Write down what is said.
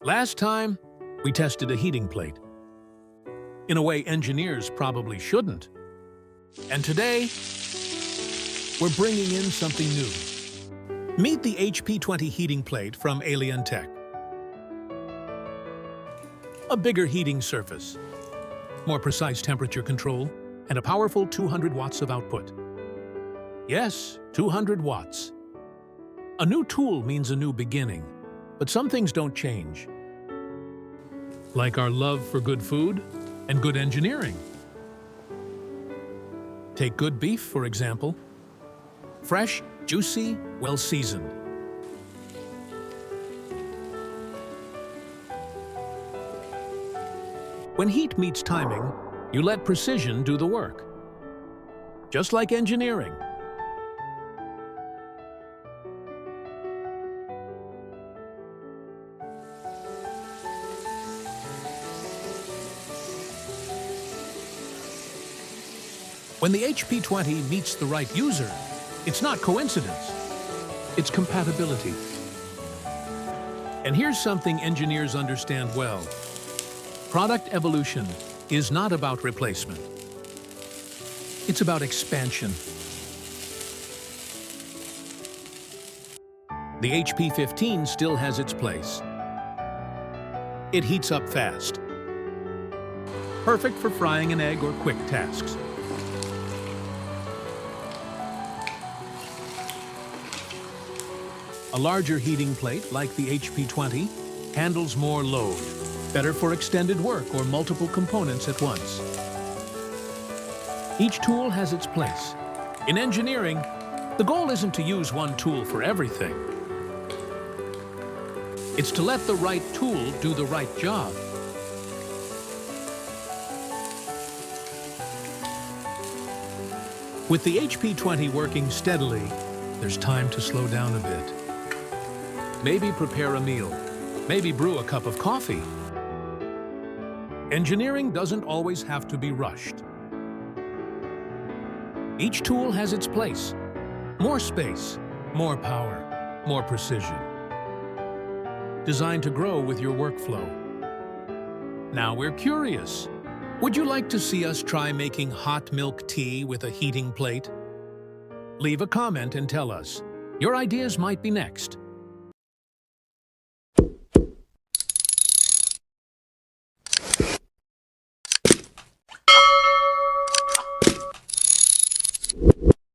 Last time, we tested a heating plate. In a way engineers probably shouldn't. And today, we're bringing in something new. Meet the HP20 Heating Plate from Alientek. A bigger heating surface, more precise temperature control, and a powerful 200 watts of output. Yes, 200 watts. A new tool means a new beginning, but some things don't change. Like our love for good food and good engineering. Take good beef, for example. Fresh, juicy, well-seasoned. When heat meets timing, you let precision do the work. Just like engineering. When the HP20 meets the right user, it's not coincidence, it's compatibility. And here's something engineers understand well. Product evolution is not about replacement. It's about expansion. The HP15 still has its place. It heats up fast. Perfect for frying an egg or quick tasks. A larger heating plate, like the HP20, handles more load, better for extended work or multiple components at once. Each tool has its place. In engineering, the goal isn't to use one tool for everything. It's to let the right tool do the right job. With the HP20 working steadily, there's time to slow down a bit. Maybe prepare a meal. Maybe brew a cup of coffee. Engineering doesn't always have to be rushed. Each tool has its place. More space, more power, more precision. Designed to grow with your workflow. Now we're curious. Would you like to see us try making hot milk tea with a heating plate? Leave a comment and tell us. Your ideas might be next.